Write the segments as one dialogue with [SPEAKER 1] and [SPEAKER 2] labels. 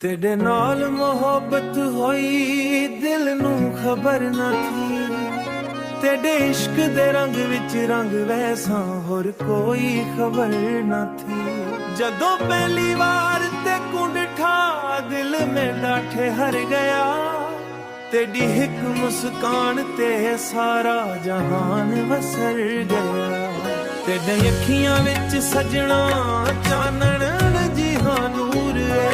[SPEAKER 1] तेरे नाल मोहब्बत होई दिल नू खबर ना थी। तेरे इश्क दे रंग विच रंग वैसा होर कोई खबर ना थी। जदों पहली बार ते कुंड ठा दिल मेरा ठहर गया। तेरी हिक मुस्कान ते सारा जहान वसर गया। तेरे अखियां विच सजना चानन जिहा नूर है।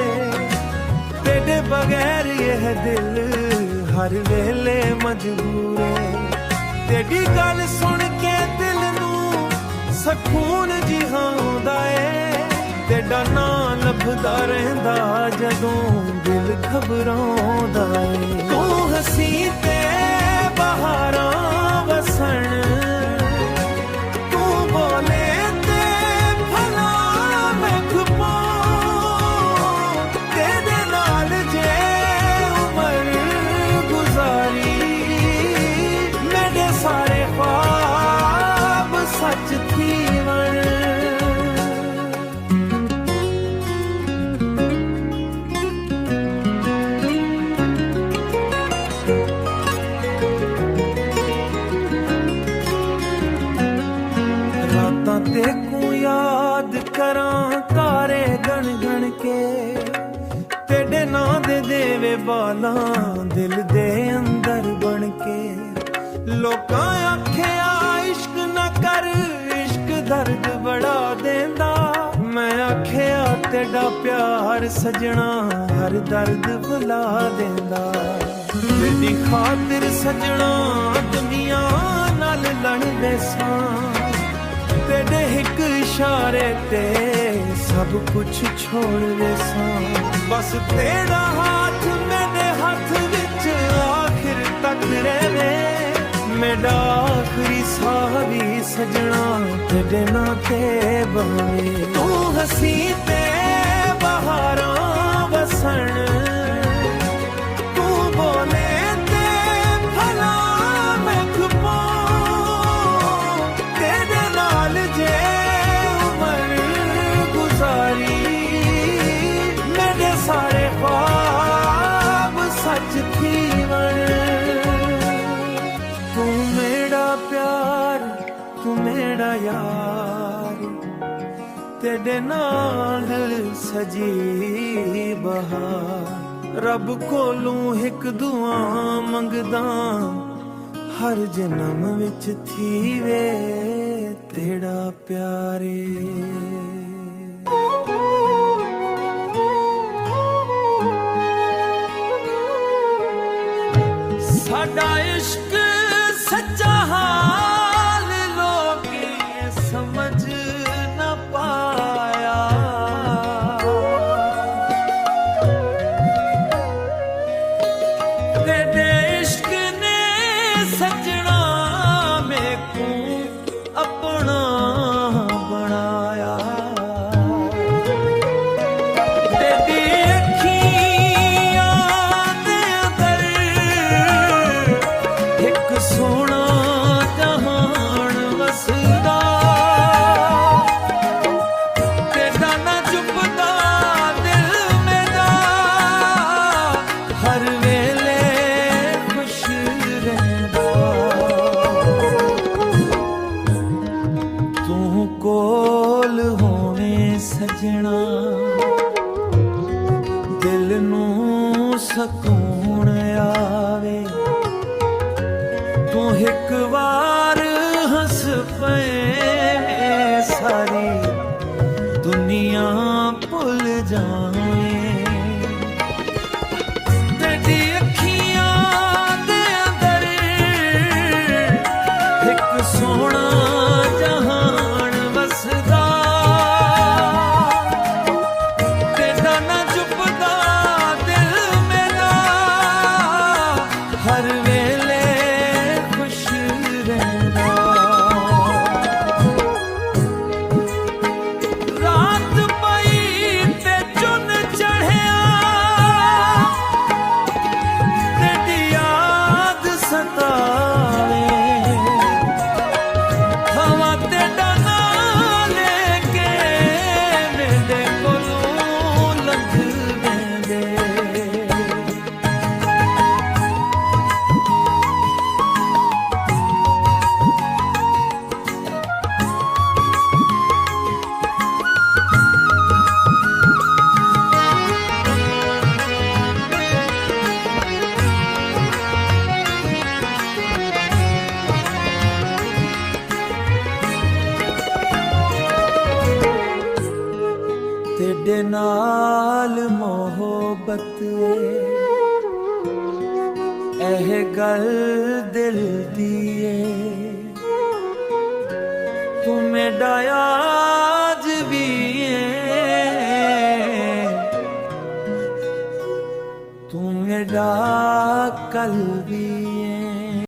[SPEAKER 1] तेरे बगैर यह दिल हर वेले मजबूर है। तेरी गल सुन के दिल नू सकून जिहा आउंदा है। तेरा नाम लभदा रहिंदा जदों दिल घबराउंदा है। तू हसी ते बहारां वसन, तू बोले ते फलां महक पाऊं। तेरे नाल जे उम्र गुजारी मेरे सारे ख्वाब सच थी वन। तेकू याद करां तारे गण गण के। तेरे नां दे देवे बालां दिल दे अंदर बन के। लोकां आखेआ इश्क न कर, इश्क दर्द बड़ा देंदा। मैं आखेआ तेरा प्यार सजना हर दर्द भुला देंदा। तेरी खातिर सजना दुनिया नाल लड़दे सां। तेरे एक इशारे ते सब कुछ छोड़ दे सां। बस तेरा हाथ मेरे हाथ विच आखिर तक रहे। मेरा आखिरी साह भी सजना तेरे नां ते बहे। तू हसी ते बहारां वसन, तू बोले ते फलां महक पाऊं। तेरे नाल जे उम्र गुजारी मेरे सारे ख्वाब सच थी वन। तू मेरा प्यार, तू मेरा यार। तेरे नाल सजी बहार। रब कोलों एक दुआ मंगदा हर जन्म विच थीवे तेरा प्यारे। साडा इश्क सच्चा हाल लोग समझ न पाया। तेरे इश्क ने सजना मेकू अपना बनाया। तेरी अखियां दे अंदर एक सोना जहान वसदा। तेरा ना चुपदा दिल मेरा हर वेले खुश रहदा। तू कोल होवे सजना दिल नू सकून आवे। तू एक बार हंस पे सारी दुनिया भुल जाए। तेरी अखियां दे अंदर एक सोना जहान वसदा। तेरा ना चुपदा दिल मेरा हर वेले खुश रहदा। तेरे नाल मोहब्बत एह गल दिल दी तू मेरा आज भी तू मेरा कल भी